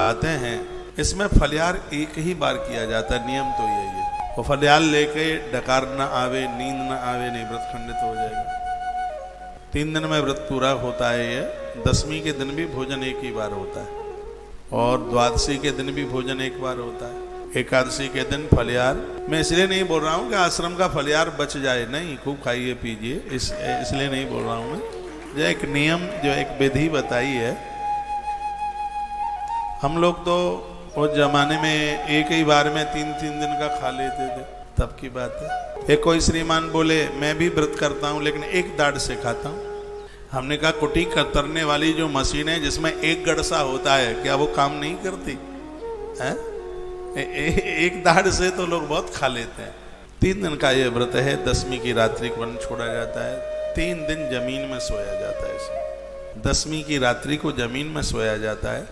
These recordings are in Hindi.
आते हैं, इसमें फलियार एक ही बार किया जाता है, नियम तो यही है। वो फलियार लेके डकार न आवे, नींद न आवे, नहीं व्रत खंडित हो जाएगा। 3 दिन में व्रत पूरा होता है ये। 10वीं के दिन भी भोजन एक ही बार होता है और द्वादशी के दिन भी भोजन एक बार होता है। एकादशी के दिन फलियार, मैं इसलिए नहीं बोल रहा हूँ कि आश्रम का फलियार बच जाए, नहीं, खूब खाइए पीजिए, इसलिए नहीं बोल रहा हूँ मैं। जो एक नियम, जो एक विधि बताई है, हम लोग तो उस जमाने में एक ही बार में 3-3 दिन का खा लेते थे, तब की बात है। एक कोई श्रीमान बोले मैं भी व्रत करता हूँ लेकिन एक दाढ़ से खाता हूँ। हमने कहा कुटी कतरने वाली जो मशीन है जिसमें एक गड़सा होता है, क्या वो काम नहीं करती है? एक दाढ़ से तो लोग बहुत खा लेते हैं। 3 दिन का ये व्रत है। 10वीं की रात्रि को वन छोड़ा जाता है। 3 दिन जमीन में सोया जाता है इसमें। 10वीं की रात्रि को जमीन में सोया जाता है।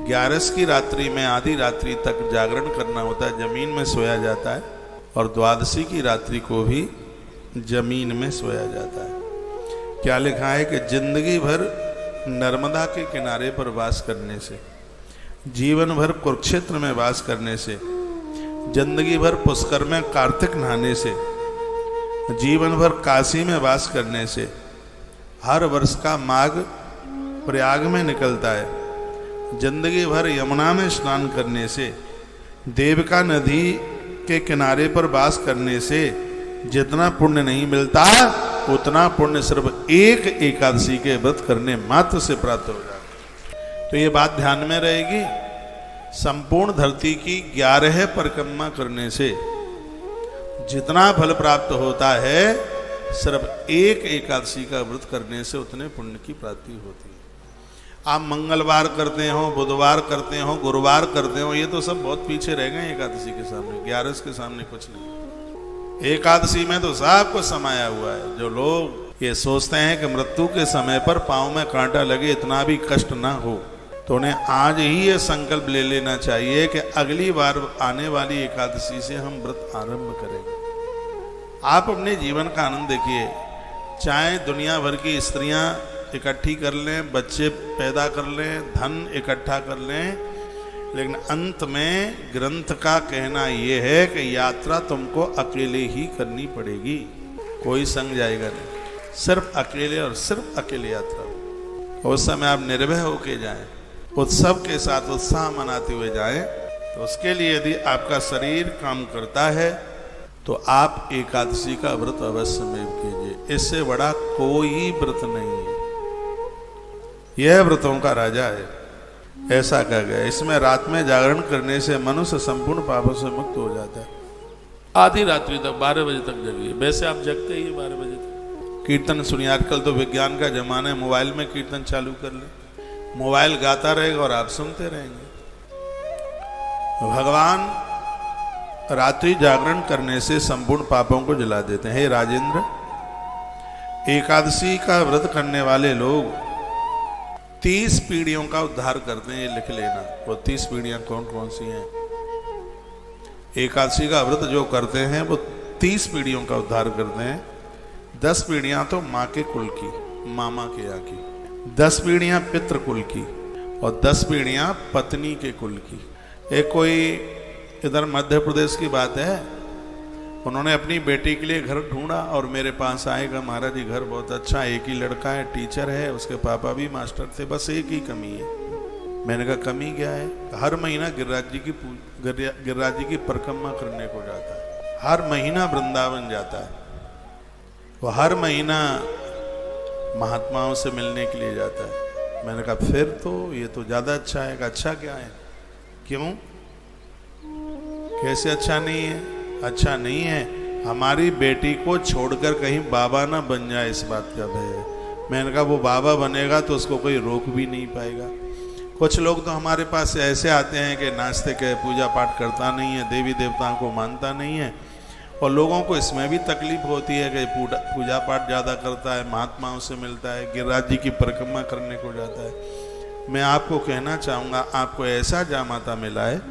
11 की रात्रि में आधी रात्रि तक जागरण करना होता है, जमीन में सोया जाता है। और द्वादशी की रात्रि को भी जमीन में सोया जाता है। क्या लिखा है कि जिंदगी भर नर्मदा के किनारे पर वास करने से, जीवन भर कुरुक्षेत्र में वास करने से, जिंदगी भर पुष्कर में कार्तिक नहाने से, जीवन भर काशी में वास करने से, हर वर्ष का माघ प्रयाग में निकलता है, जिंदगी भर यमुना में स्नान करने से, देविका नदी के किनारे पर वास करने से जितना पुण्य नहीं मिलता उतना पुण्य सिर्फ एक एकादशी के व्रत करने मात्र से प्राप्त हो जाता है। तो ये बात ध्यान में रहेगी। संपूर्ण धरती की 11 परिक्रमा करने से जितना फल प्राप्त होता है, सिर्फ एक एकादशी का व्रत करने से उतने पुण्य की प्राप्ति होती है। आप मंगलवार करते हो, बुधवार करते हो, गुरुवार करते हो, ये तो सब बहुत पीछे रह गए एकादशी के सामने। 11 के सामने कुछ नहीं। एकादशी में तो सब कुछ समाया हुआ है। जो लोग ये सोचते हैं कि मृत्यु के समय पर पांव में कांटा लगे इतना भी कष्ट ना हो, तो उन्हें आज ही ये संकल्प ले लेना चाहिए कि अगली बार आने वाली एकादशी से हम व्रत आरंभ करेंगे। आप अपने जीवन का आनंद देखिए। चाहे दुनिया भर की स्त्रियां इकट्ठी कर लें, बच्चे पैदा कर लें, धन इकट्ठा कर लें, लेकिन अंत में ग्रंथ का कहना यह है कि यात्रा तुमको अकेले ही करनी पड़ेगी। कोई संग जाएगा नहीं, सिर्फ अकेले और सिर्फ अकेले यात्रा। उस समय आप निर्भय होके जाएं, उत्सव के साथ उत्साह मनाते हुए जाएं। तो उसके लिए यदि आपका शरीर काम करता है तो आप एकादशी का व्रत अवश्य में कीजिए। इससे बड़ा कोई व्रत नहीं है। यह व्रतों का राजा है, ऐसा कहा गया। इसमें रात में जागरण करने से मनुष्य संपूर्ण पापों से मुक्त हो जाता है। आधी रात्रि तक 12 बजे तक जगिए। वैसे आप जगते ही 12 बजे तक। कीर्तन सुनिए। आजकल तो विज्ञान का जमाना है, मोबाइल में कीर्तन चालू कर ले, मोबाइल गाता रहेगा और आप सुनते रहेंगे। भगवान रात्रि जागरण करने से संपूर्ण पापों को जला देते हैं। हे राजेंद्र, एकादशी का व्रत करने वाले लोग 30 पीढ़ियों का उद्धार करते हैं। ये लिख लेना। वो 30 पीढ़ियां कौन कौन सी हैं? एकादशी का व्रत जो करते हैं वो 30 पीढ़ियों का उद्धार करते हैं। 10 पीढ़ियां तो माँ के कुल की, मामा के यहाँ की, 10 पीढ़ियां पितृ कुल की और 10 पीढ़ियां पत्नी के कुल की। एक कोई इधर मध्य प्रदेश की बात है, उन्होंने अपनी बेटी के लिए घर ढूंढा और मेरे पास आएगा, महाराज जी घर बहुत अच्छा, एक ही लड़का है, टीचर है, उसके पापा भी मास्टर थे, बस एक ही कमी है। मैंने कहा कमी क्या है? हर महीना गिरिराज जी की परिक्रमा करने को जाता है, हर महीना वृंदावन जाता है, वो हर महीना महात्माओं से मिलने के लिए जाता है। मैंने कहा फिर तो ये तो ज्यादा अच्छा है। अच्छा क्या है? क्यों? कैसे अच्छा नहीं है? अच्छा नहीं है, हमारी बेटी को छोड़कर कहीं बाबा ना बन जाए, इस बात का भय है। मैंने कहा वो बाबा बनेगा तो उसको कोई रोक भी नहीं पाएगा। कुछ लोग तो हमारे पास ऐसे आते हैं कि नास्तिक है, पूजा पाठ करता नहीं है, देवी देवताओं को मानता नहीं है, और लोगों को इसमें भी तकलीफ होती है कि पूजा पाठ ज़्यादा करता है, महात्माओं से मिलता है, गिरिराज जी की परिक्रमा करने को जाता है। मैं आपको कहना चाहूँगा, आपको ऐसा जामाता मिला है,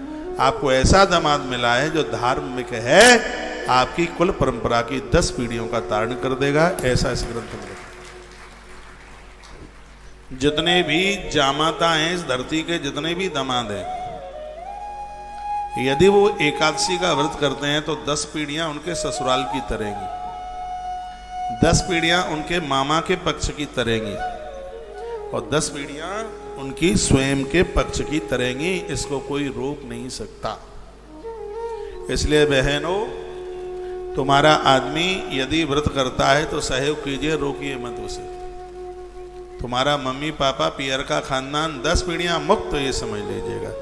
आपको ऐसा दामाद मिला है जो धार्मिक है, आपकी कुल परंपरा की 10 पीढ़ियों का तारण कर देगा। ऐसा इस ग्रंथ में। जितने भी जामाता हैं इस धरती के, जितने भी दामाद हैं, यदि वो एकादशी का व्रत करते हैं तो 10 पीढ़ियां उनके ससुराल की तरेंगी, 10 पीढ़ियां उनके मामा के पक्ष की तरेंगी और 10 पीढ़ियां उनकी स्वयं के पक्ष की तरेंगी। इसको कोई रोक नहीं सकता। इसलिए बहनों, तुम्हारा आदमी यदि व्रत करता है तो सहयोग कीजिए, रोकिए मत उसे। तुम्हारा मम्मी पापा पियर का खानदान 10 पीढ़ियां मुक्त, ये समझ लीजिएगा।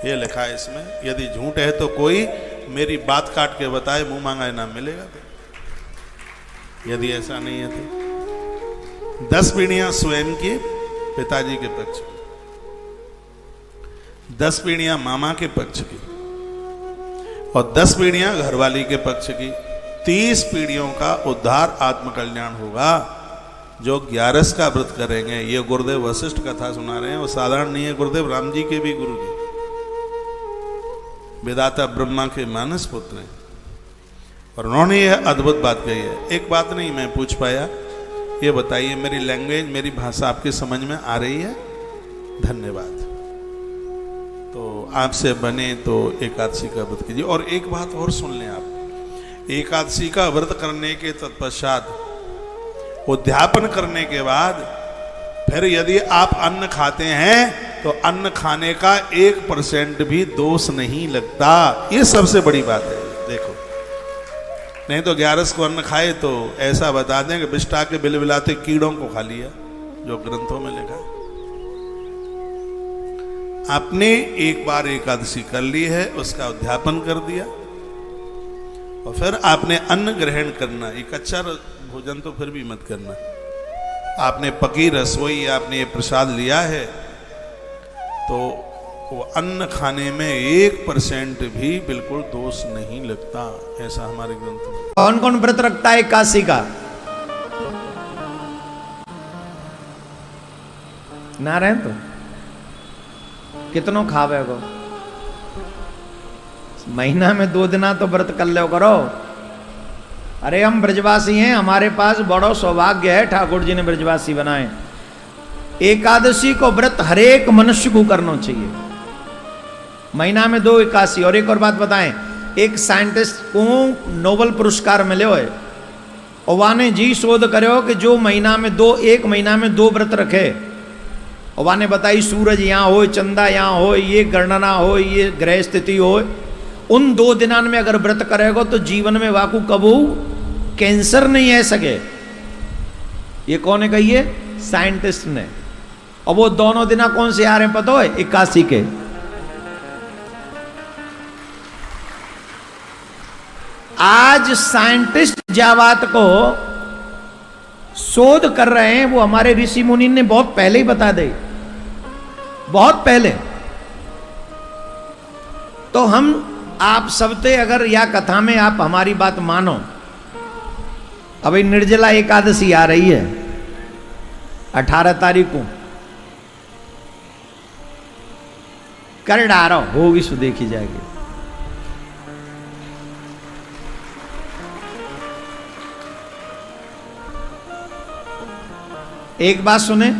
ये लिखा है इसमें। यदि झूठ है तो कोई मेरी बात काट के बताए, मुंह मांगा इनाम मिलेगा। तो यदि ऐसा नहीं है तो 10 पीढ़ियां स्वयं की पिताजी के पक्ष की, 10 पीढ़ियां मामा के पक्ष की और 10 पीढ़ियां घरवाली के पक्ष की। 30 पीढ़ियों का उद्धार आत्मकल्याण होगा जो 11 का व्रत करेंगे। ये गुरुदेव वशिष्ठ कथा सुना रहे हैं, वो साधारण नहीं है। गुरुदेव राम जी के भी गुरु जी, विधाता ब्रह्मा के मानस पुत्र हैं और उन्होंने यह अद्भुत बात कही है। एक बात नहीं मैं पूछ पाया, ये बताइए मेरी लैंग्वेज, मेरी भाषा आपके समझ में आ रही है? धन्यवाद। तो आपसे बने तो एकादशी का व्रत कीजिए। और एक बात और सुन लें आप, एकादशी का व्रत करने के तत्पश्चात, उद्यापन करने के बाद फिर यदि आप अन्न खाते हैं तो अन्न खाने का 1% भी दोष नहीं लगता। ये सबसे बड़ी बात है। देखो, नहीं तो 11 को अन्न खाए तो ऐसा बता दें कि बिष्टा के बिलबिलाते कीड़ों को खा लिया, जो ग्रंथों में लिखा। आपने एक बार एकादशी कर ली है, उसका उद्यापन कर दिया और फिर आपने अन्न ग्रहण करना। एक अच्छा भोजन तो फिर भी मत करना। आपने पकी रसोई, आपने ये प्रसाद लिया है तो वो अन्न खाने में 1% भी बिल्कुल दोष नहीं लगता, ऐसा हमारे ग्रंथ में। कौन कौन व्रत रखता है एकादशी का? ना रहे तो कितनों खावे को? महीना में 2 दिना तो व्रत कर लो करो। अरे हम ब्रजवासी हैं, हमारे पास बड़ो सौभाग्य है, ठाकुर जी ने ब्रजवासी बनाए। एकादशी को व्रत हरेक मनुष्य को करना चाहिए। महीना में 2 एकादशी। और एक और बात बताएं, एक साइंटिस्ट को नोबेल पुरस्कार मिले हुए और वाने जी शोध करे कि जो महीना में 1 महीना में 2 व्रत रखे, और वाने बताई सूरज यहाँ हो, चंदा यहाँ हो, ये गणना हो, ये ग्रह स्थिति हो, उन 2 दिनान में अगर व्रत करेगा तो जीवन में वाकू कबू कैंसर नहीं है सके। ये कौन है कहिए? साइंटिस्ट ने। और वो दोनों दिना कौन से आ रहे हैं पता है? एकादशी के। आज साइंटिस्ट जा बात को शोध कर रहे हैं, वो हमारे ऋषि मुनि ने बहुत पहले ही बता दे, बहुत पहले। तो हम आप सबसे अगर या कथा में आप हमारी बात मानो, अभी निर्जला एकादशी आ रही है 18 तारीख को, कर डारो होगी सो देखी जाएगी। एक बात सुने,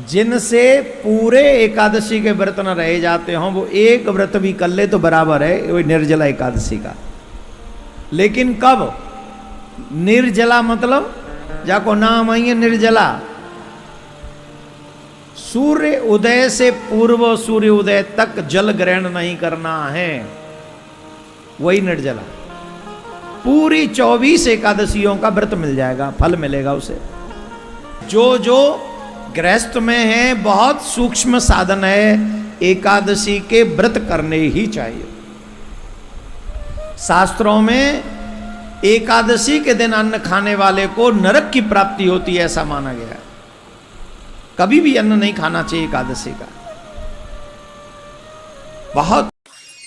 जिनसे पूरे एकादशी के व्रत न रहे जाते हों, वो एक व्रत भी कर ले तो बराबर है वो निर्जला एकादशी का। लेकिन कब? निर्जला मतलब जाको नाम आई है निर्जला, सूर्य उदय से पूर्व सूर्य उदय तक जल ग्रहण नहीं करना है, वही निर्जला। पूरी 24 एकादशियों का व्रत मिल जाएगा, फल मिलेगा उसे। जो गृहस्थ में है, बहुत सूक्ष्म साधन है, एकादशी के व्रत करने ही चाहिए। शास्त्रों में एकादशी के दिन अन्न खाने वाले को नरक की प्राप्ति होती है, ऐसा माना गया है। कभी भी अन्न नहीं खाना चाहिए एकादशी का। बहुत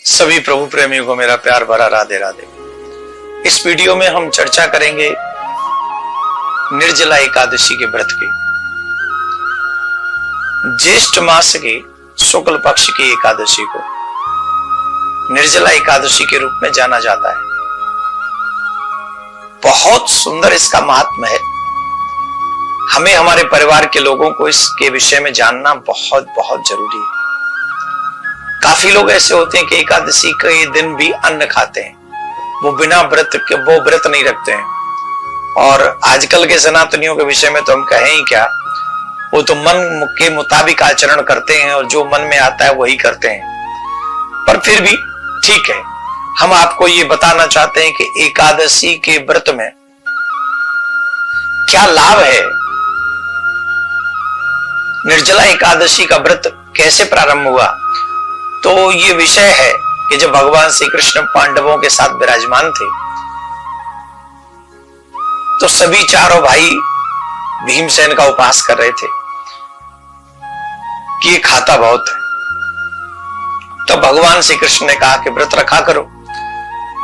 सभी प्रभु प्रेमियों को मेरा प्यार भरा राधे राधे। इस वीडियो में हम चर्चा करेंगे निर्जला एकादशी के व्रत की। ज्येष्ठ मास की शुक्ल पक्ष की एकादशी को निर्जला एकादशी के रूप में जाना जाता है। बहुत सुंदर इसका महात्म्य है। हमें हमारे परिवार के लोगों को इसके विषय में जानना बहुत बहुत जरूरी है। काफी लोग ऐसे होते हैं कि एकादशी के दिन भी अन्न खाते हैं, वो बिना व्रत के वो व्रत नहीं रखते हैं। और आजकल के सनातनियों के विषय में तो हम कहें ही क्या, वो तो मन के मुताबिक आचरण करते हैं और जो मन में आता है वही करते हैं। पर फिर भी ठीक है, हम आपको ये बताना चाहते हैं कि एकादशी के व्रत में क्या लाभ है। निर्जला एकादशी का व्रत कैसे प्रारंभ हुआ, तो ये विषय है कि जब भगवान श्री कृष्ण पांडवों के साथ विराजमान थे तो सभी चारों भाई भीमसेन का उपहास कर रहे थे कि ये खाता बहुत है। तो भगवान श्री कृष्ण ने कहा कि व्रत रखा करो।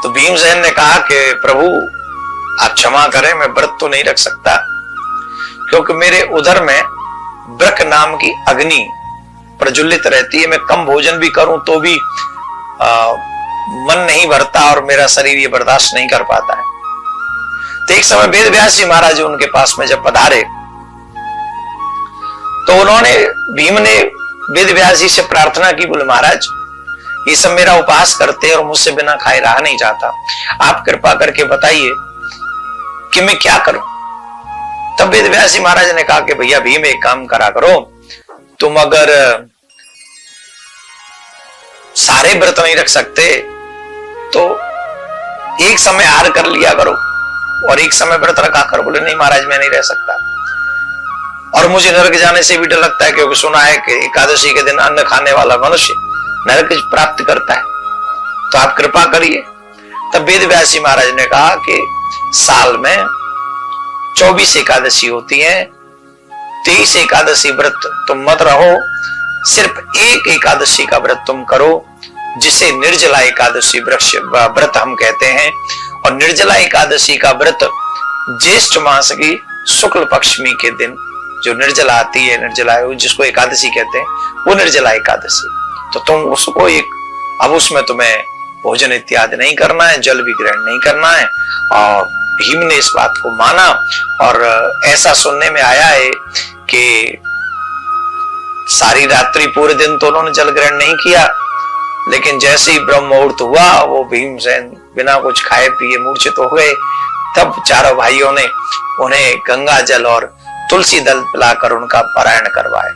तो भीमसेन ने कहा कि प्रभु आप क्षमा करें, मैं व्रत तो नहीं रख सकता क्योंकि मेरे उदर में ब्रक नाम की अग्नि प्रज्वलित रहती है। मैं कम भोजन भी करूं तो भी मन नहीं भरता और मेरा शरीर ये बर्दाश्त नहीं कर पाता है। तो एक समय वेद व्यास जी महाराज उनके पास में जब पधारे तो भीम ने वेद व्यास जी से प्रार्थना की, बोले महाराज ये सब मेरा उपवास करते हैं और मुझसे बिना खाए रहा नहीं जाता, आप कृपा करके बताइए कि मैं क्या करूं। तब वेद व्यास जी महाराज ने कहा कि भैया भीम एक काम करा करो, तुम अगर सारे व्रत नहीं रख सकते तो एक समय आहार कर लिया करो और एक समय व्रत रखा कर। बोले नहीं महाराज मैं नहीं रह सकता और मुझे नरक जाने से भी डर लगता है क्योंकि सुना है कि एकादशी के दिन अन्न खाने वाला मनुष्य नरक प्राप्त करता है, तो आप कृपा करिए। तब वेद व्यास जी महाराज ने कहा कि साल में 24 एकादशी होती है, 23 एकादशी व्रत तुम मत रहो, सिर्फ एक एकादशी का व्रत तुम करो जिसे निर्जला एकादशी व्रत हम कहते हैं। और निर्जला एकादशी का व्रत ज्येष्ठ मास की शुक्ल पक्षमी के दिन जो निर्जला आती है, निर्जला जिसको एकादशी कहते हैं, वो निर्जला एकादशी। तो तुम उसको अब उसमें तुम्हें भोजन इत्यादि नहीं करना है, जल भी ग्रहण नहीं करना है। और भीम ने इस बात को माना और ऐसा सुनने में आया है कि सारी रात्रि पूरे दिन तो उन्होंने जल ग्रहण नहीं किया, लेकिन जैसे ही ब्रह्म मुहूर्त हुआ वो भीमसेन बिना कुछ खाए पिए मूर्छित हो गए। तब चारों भाइयों ने उन्हें गंगा जल और तुलसी दल पिलाकर उनका पारायण करवाया।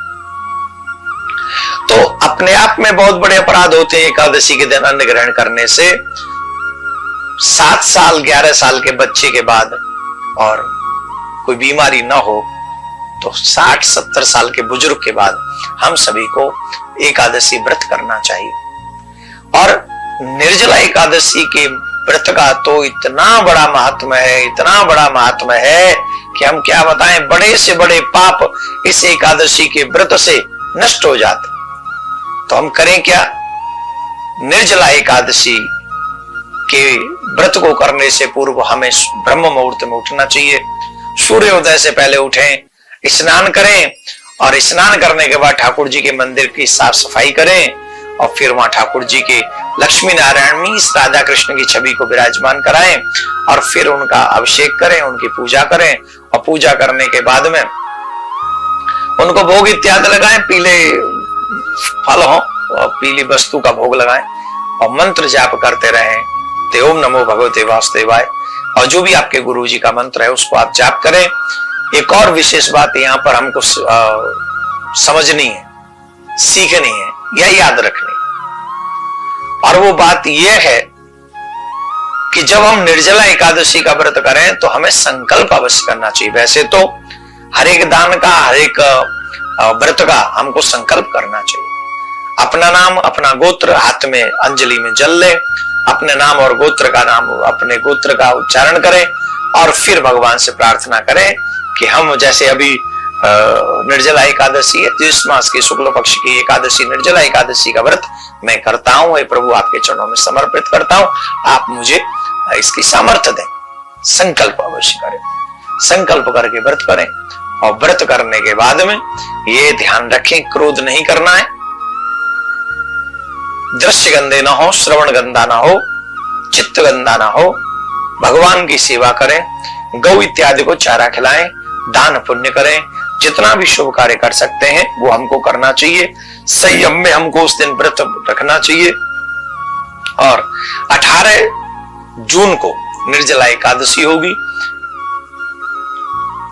तो अपने आप में बहुत बड़े अपराध होते हैं एकादशी के दिन अन्न ग्रहण करने से। 7 साल 11 साल के बच्चे के बाद और कोई बीमारी ना हो तो 60-70 साल के बुजुर्ग के बाद हम सभी को एकादशी व्रत करना चाहिए। और निर्जला एकादशी के व्रत का तो इतना बड़ा महात्म्य है, इतना बड़ा महात्म्य है कि हम क्या बताएं। बड़े से बड़े पाप इस एकादशी के व्रत से नष्ट हो जाते। तो हम करें क्या, निर्जला एकादशी के व्रत को करने से पूर्व हमें ब्रह्म मुहूर्त में उठना चाहिए। सूर्योदय से पहले उठें, स्नान करें और स्नान करने के बाद ठाकुर जी के मंदिर की साफ सफाई करें और फिर वहां ठाकुर जी के लक्ष्मी नारायण में इस राधा कृष्ण की छवि को विराजमान कराएं और फिर उनका अभिषेक करें, उनकी पूजा करें। और पूजा करने के बाद में उनको भोग इत्यादि लगाएं, पीले फल हो और पीली वस्तु का भोग लगाएं और मंत्र जाप करते रहें, ते ओम नमो भगवते वासुदेवाय। और जो भी आपके गुरु जी का मंत्र है उसको आप जाप करें। एक और विशेष बात यहाँ पर हमको समझनी है, सीखनी है या याद रखनी, और वो बात यह है कि जब हम निर्जला एकादशी का व्रत करें तो हमें संकल्प अवश्य करना चाहिए। वैसे तो हर एक दान का, हर एक व्रत का हमको संकल्प करना चाहिए। अपना नाम, अपना गोत्र, हाथ में अंजलि में जल ले, अपने नाम और गोत्र का नाम, अपने गोत्र का उच्चारण करें और फिर भगवान से प्रार्थना करें कि हम जैसे अभी निर्जला एकादशी है, जिस मास की शुक्ल पक्ष की एकादशी निर्जला एकादशी का व्रत मैं करता हूं, हे प्रभु आपके चरणों में समर्पित करता हूं, आप मुझे इसकी सामर्थ्य दें। संकल्प अवश्य करें, संकल्प करके व्रत करें। और व्रत करने के बाद में ये ध्यान रखें, क्रोध नहीं करना है, दृश्य गंदे ना हो, श्रवण गंदा ना हो, चित्त गंदा ना हो, भगवान की सेवा करें, गौ इत्यादि को चारा खिलाएं, दान पुण्य करें, जितना भी शुभ कार्य कर सकते हैं वो हमको करना चाहिए। संयम में हमको उस दिन व्रत रखना चाहिए। और 18 जून को निर्जला एकादशी होगी,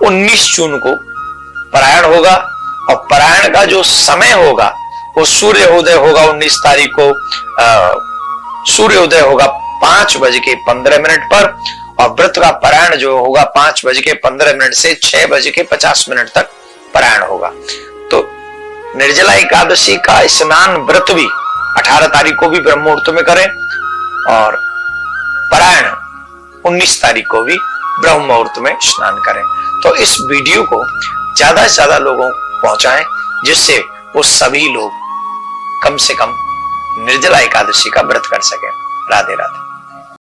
19 जून को परायण होगा, और परायण का जो समय होगा वो सूर्योदय होगा 19 तारीख को, सूर्योदय होगा 5:15 पर, और व्रत का परायण जो होगा 5:15 से 6:50 तक परायण होगा। तो निर्जला एकादशी का स्नान व्रत भी 18 तारीख को भी ब्रह्म मुहूर्त में करें, और परायण 19 तारीख को भी ब्रह्म मुहूर्त में स्नान करें। तो इस वीडियो को ज्यादा से ज्यादा लोगों को पहुंचाएं, जिससे वो सभी लोग कम से कम निर्जला एकादशी का व्रत कर सकें। राधे राधे।